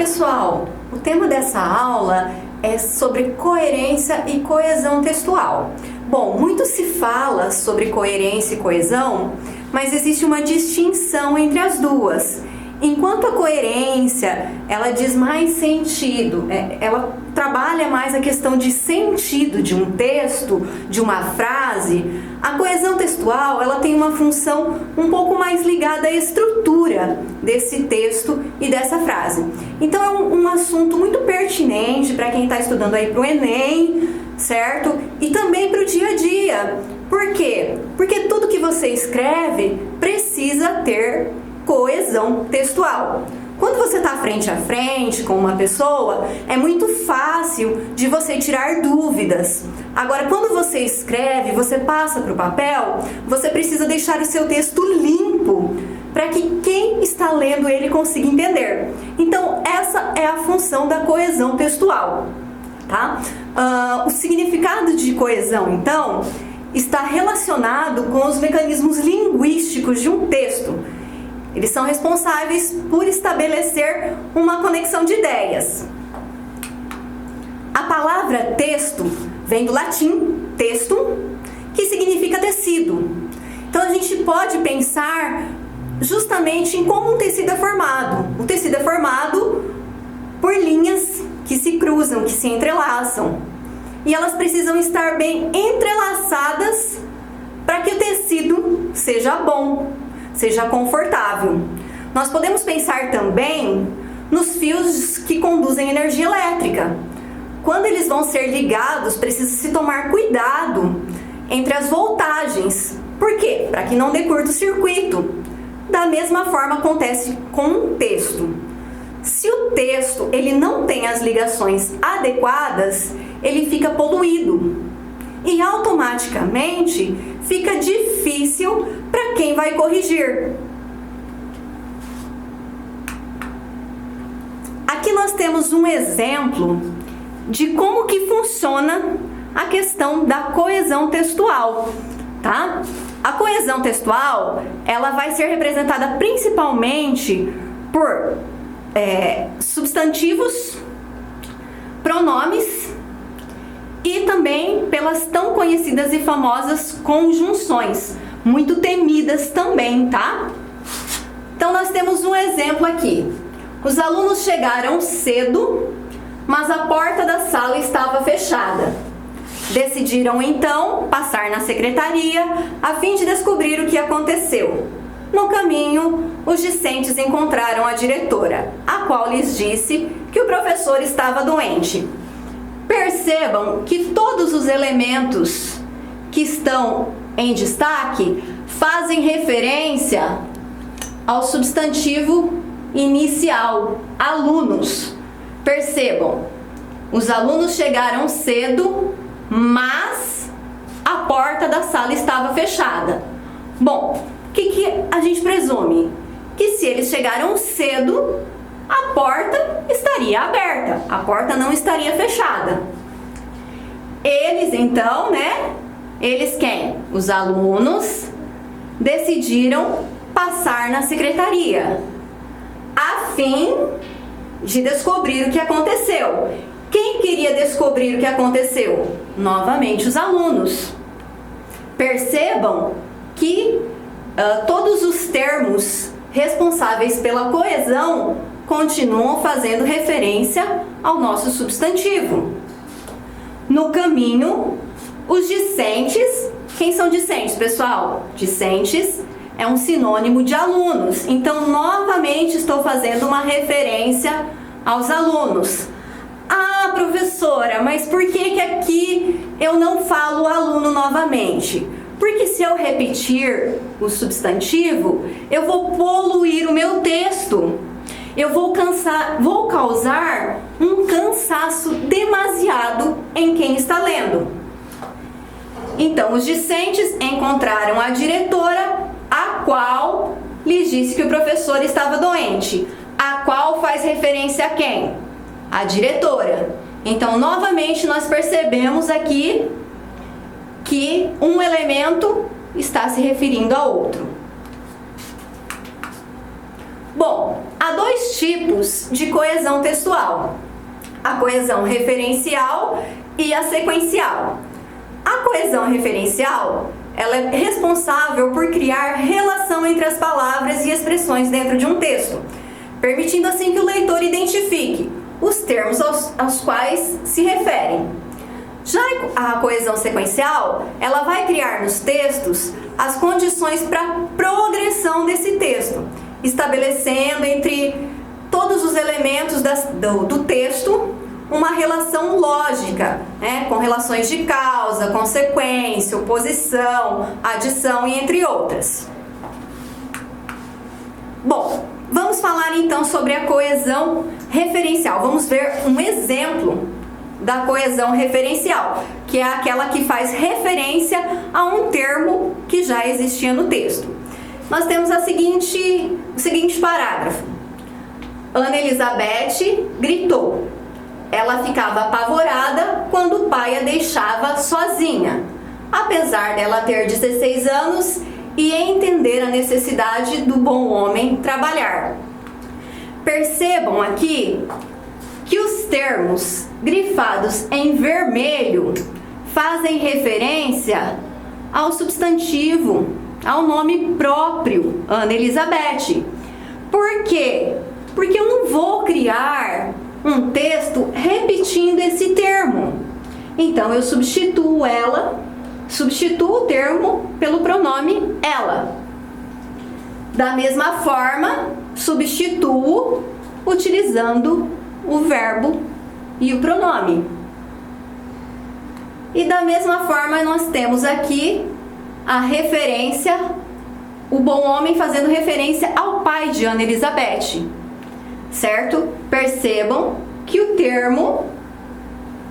pessoal! O tema dessa aula é sobre coerência e coesão textual. Bom, muito se fala sobre coerência e coesão, mas existe uma distinção entre as duas. Enquanto a coerência, ela diz mais sentido, ela trabalha mais a questão de sentido de um texto, de uma frase, a coesão textual, ela tem uma função um pouco mais ligada à estrutura desse texto e dessa frase. Então é um assunto muito pertinente para quem está estudando aí para o Enem, certo? E também para o dia a dia. Por quê? Porque tudo que você escreve precisa ter coesão textual. Quando você está frente a frente com uma pessoa, é muito fácil de você tirar dúvidas. Agora, quando você escreve, você passa para o papel, você precisa deixar o seu texto limpo para que quem está lendo ele consiga entender. Então, essa é a função da coesão textual, tá? O significado de coesão, então, está relacionado com os mecanismos linguísticos de um texto. Eles são responsáveis por estabelecer uma conexão de ideias. A palavra texto vem do latim textum, que significa tecido. Então a gente pode pensar justamente em como um tecido é formado. O tecido é formado por linhas que se cruzam, que se entrelaçam. E elas precisam estar bem entrelaçadas para que o tecido seja bom, seja confortável. Nós podemos pensar também nos fios que conduzem energia elétrica. Quando eles vão ser ligados, precisa se tomar cuidado entre as voltagens. Por quê? Para que não dê curto-circuito. Da mesma forma acontece com um texto. Se o texto ele não tem as ligações adequadas, ele fica poluído. E automaticamente fica difícil para quem vai corrigir. Aqui nós temos um exemplo de como que funciona a questão da coesão textual, tá? A coesão textual, ela vai ser representada principalmente por substantivos, pronomes e também pelas tão conhecidas e famosas conjunções, muito temidas também, tá? Então nós temos um exemplo aqui. Os alunos chegaram cedo, mas a porta da sala estava fechada. Decidiram então passar na secretaria a fim de descobrir o que aconteceu. No caminho, os discentes encontraram a diretora, a qual lhes disse que o professor estava doente. Percebam que todos os elementos que estão em destaque fazem referência ao substantivo inicial, alunos. Percebam, os alunos chegaram cedo, mas a porta da sala estava fechada. Bom, o que a gente presume? Que se eles chegaram cedo, a porta estaria aberta, a porta não estaria fechada. Eles então, eles quem? Os alunos decidiram passar na secretaria, a fim de descobrir o que aconteceu. Quem queria descobrir o que aconteceu? Novamente os alunos. Percebam que todos os termos responsáveis pela coesão continuam fazendo referência ao nosso substantivo. No caminho, os discentes, quem são discentes, pessoal? Discentes é um sinônimo de alunos, então novamente estou fazendo uma referência aos alunos. Ah, professora, mas por que aqui eu não falo aluno novamente? Porque se eu repetir o substantivo, eu vou poluir o meu texto. Eu vou causar um cansaço demasiado em quem está lendo. Então, os discentes encontraram a diretora, a qual lhes disse que o professor estava doente. A qual faz referência a quem? A diretora. Então, novamente, nós percebemos aqui que um elemento está se referindo a outro. Bom, há dois tipos de coesão textual: a coesão referencial e a sequencial. A coesão referencial, ela é responsável por criar relação entre as palavras e expressões dentro de um texto, permitindo assim que o leitor identifique os termos aos quais se referem. Já a coesão sequencial, ela vai criar nos textos as condições para a progressão desse texto, estabelecendo entre todos os elementos do texto uma relação lógica, né, com relações de causa, consequência, oposição, adição e entre outras. Bom, vamos falar então sobre a coesão referencial. Vamos ver um exemplo da coesão referencial, que é aquela que faz referência a um termo que já existia no texto. Nós temos o seguinte parágrafo. Ana Elizabeth gritou. Ela ficava apavorada quando o pai a deixava sozinha, apesar dela ter 16 anos e entender a necessidade do bom homem trabalhar. Percebam aqui que os termos grifados em vermelho fazem referência ao substantivo, ao nome próprio, Ana Elizabeth. Por quê? Porque eu não vou criar um texto repetindo esse termo. Então eu substituo o termo pelo pronome ela. Da mesma forma, substituo utilizando o verbo e o pronome. E da mesma forma nós temos aqui a referência, o bom homem fazendo referência ao pai de Ana Elizabeth, certo? Percebam que o termo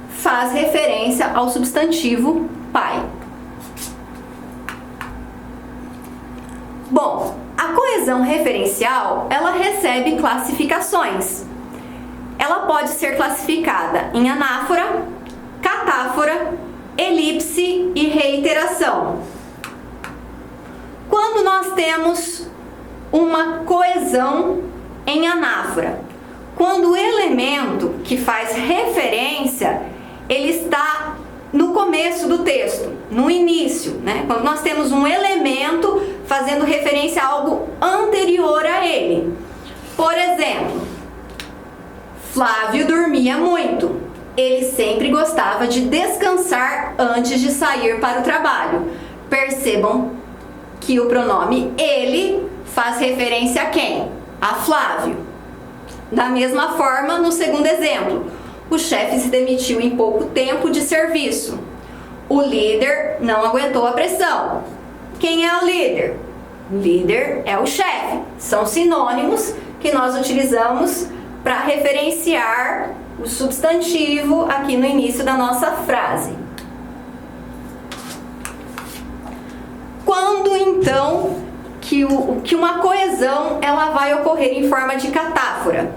faz referência ao substantivo pai. Bom, a coesão referencial, ela recebe classificações. Ela pode ser classificada em anáfora, catáfora, elipse e reiteração. Quando nós temos uma coesão em anáfora, quando o elemento que faz referência, ele está no começo do texto, no início, né? Quando nós temos um elemento fazendo referência a algo anterior a ele. Por exemplo, Flávio dormia muito. Ele sempre gostava de descansar antes de sair para o trabalho. Percebam que o pronome ele faz referência a quem? A Flávio. Da mesma forma, no segundo exemplo, o chefe se demitiu em pouco tempo de serviço. O líder não aguentou a pressão. Quem é o líder? O líder é o chefe. São sinônimos que nós utilizamos para referenciar o substantivo aqui no início da nossa frase. Quando então que uma coesão ela vai ocorrer em forma de catáfora?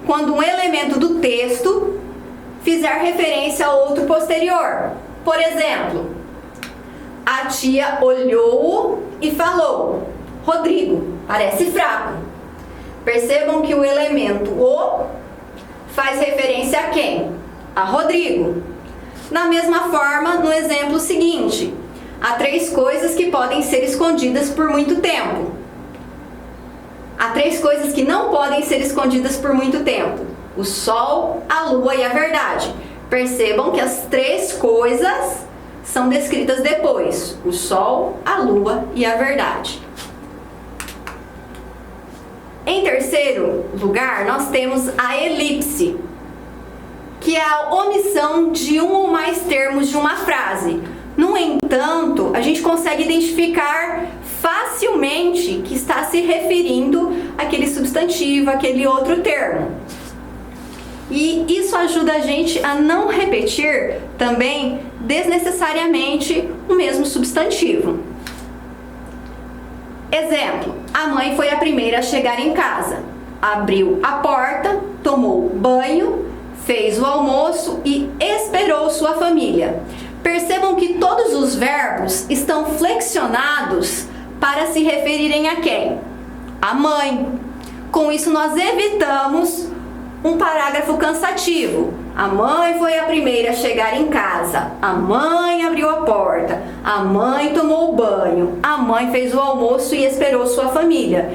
Quando um elemento do texto fizer referência a outro posterior. Por exemplo, a tia olhou e falou: Rodrigo, parece fraco. Percebam que o elemento o faz referência a quem? A Rodrigo. Da mesma forma, no exemplo seguinte, há 3 coisas que podem ser escondidas por muito tempo. Há 3 coisas que não podem ser escondidas por muito tempo: o sol, a lua e a verdade. Percebam que as 3 coisas são descritas depois: o sol, a lua e a verdade. Em terceiro lugar, nós temos a elipse, que é a omissão de um ou mais termos de uma frase. No entanto, a gente consegue identificar facilmente que está se referindo àquele substantivo, àquele outro termo. E isso ajuda a gente a não repetir também desnecessariamente o mesmo substantivo. Exemplo: a mãe foi a primeira a chegar em casa. Abriu a porta, tomou banho, fez o almoço e esperou sua família. Percebam que todos os verbos estão flexionados para se referirem a quem? A mãe. Com isso, nós evitamos um parágrafo cansativo. A mãe foi a primeira a chegar em casa. A mãe abriu a porta. A mãe tomou o banho. A mãe fez o almoço e esperou sua família.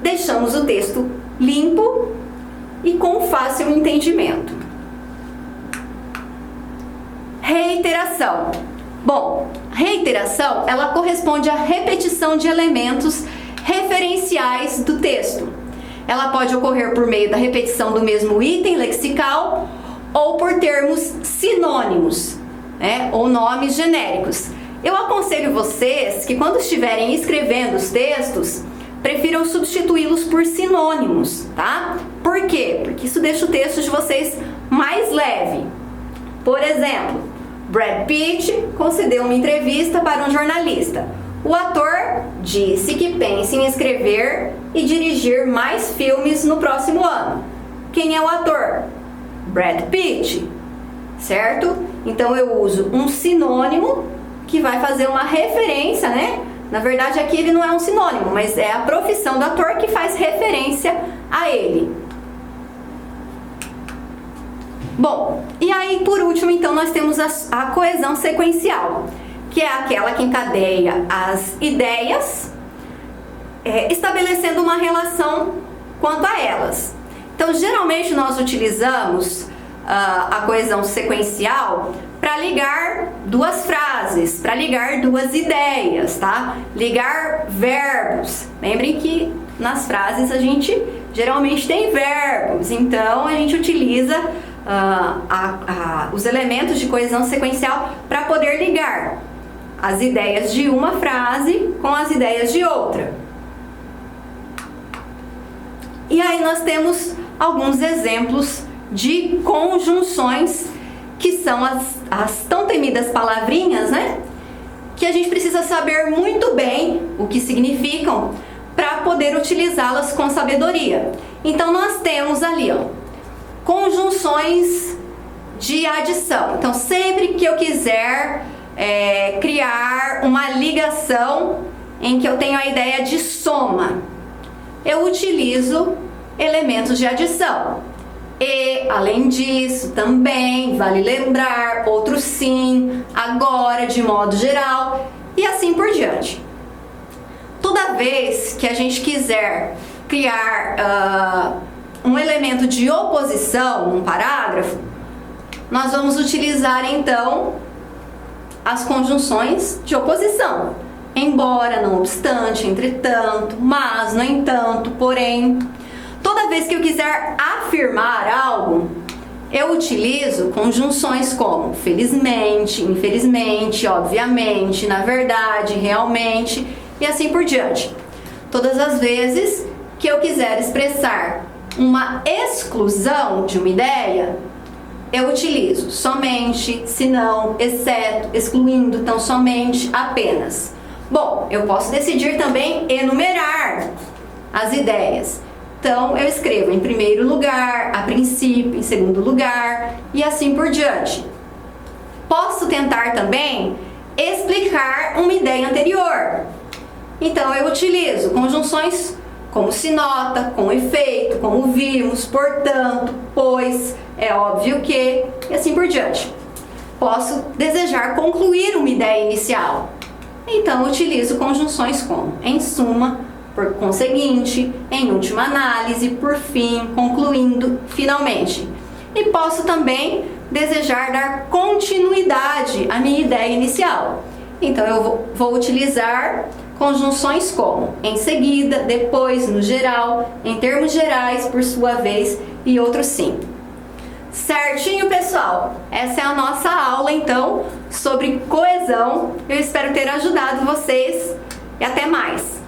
Deixamos o texto limpo e com fácil entendimento. Reiteração. Bom, reiteração, ela corresponde à repetição de elementos referenciais do texto. Ela pode ocorrer por meio da repetição do mesmo item lexical ou por termos sinônimos, né, ou nomes genéricos. Eu aconselho vocês que quando estiverem escrevendo os textos, prefiram substituí-los por sinônimos, tá? Por quê? Porque isso deixa o texto de vocês mais leve. Por exemplo, Brad Pitt concedeu uma entrevista para um jornalista. O ator disse que pensa em escrever e dirigir mais filmes no próximo ano. Quem é o ator? Brad Pitt, certo? Então eu uso um sinônimo que vai fazer uma referência, né? Na verdade aqui ele não é um sinônimo, mas é a profissão do ator que faz referência a ele. Bom, e aí por último então nós temos a coesão sequencial, que é aquela que encadeia as ideias, estabelecendo uma relação quanto a elas. Então geralmente nós utilizamos a coesão sequencial para ligar duas frases, para ligar duas ideias, tá? Ligar verbos. Lembrem que nas frases a gente geralmente tem verbos, então a gente utiliza os elementos de coesão sequencial para poder ligar as ideias de uma frase com as ideias de outra. E aí nós temos alguns exemplos de conjunções que são as tão temidas palavrinhas, né? Que a gente precisa saber muito bem o que significam para poder utilizá-las com sabedoria. Então nós temos ali, ó, conjunções de adição. Então sempre que eu quiser criar uma ligação em que eu tenho a ideia de soma, eu utilizo elementos de adição. E, além disso, também vale lembrar, outro sim, agora, de modo geral, e assim por diante. Toda vez que a gente quiser criar um elemento de oposição num parágrafo, nós vamos utilizar então as conjunções de oposição. Embora, não obstante, entretanto, mas, no entanto, porém. Toda vez que eu quiser afirmar algo, eu utilizo conjunções como felizmente, infelizmente, obviamente, na verdade, realmente e assim por diante. Todas as vezes que eu quiser expressar uma exclusão de uma ideia, eu utilizo somente, se não, exceto, excluindo, tão somente, apenas. Bom, eu posso decidir também enumerar as ideias. Então, eu escrevo em primeiro lugar, a princípio, em segundo lugar e assim por diante. Posso tentar também explicar uma ideia anterior. Então, eu utilizo conjunções como se nota, com efeito, como vimos, portanto, pois, é óbvio que e assim por diante. Posso desejar concluir uma ideia inicial. Então, utilizo conjunções como em suma, por conseguinte, em última análise, por fim, concluindo, finalmente. E posso também desejar dar continuidade à minha ideia inicial. Então eu vou utilizar conjunções como em seguida, depois, no geral, em termos gerais, por sua vez, e outros sim. Certinho, pessoal? Essa é a nossa aula, então, sobre coesão. Eu espero ter ajudado vocês e até mais!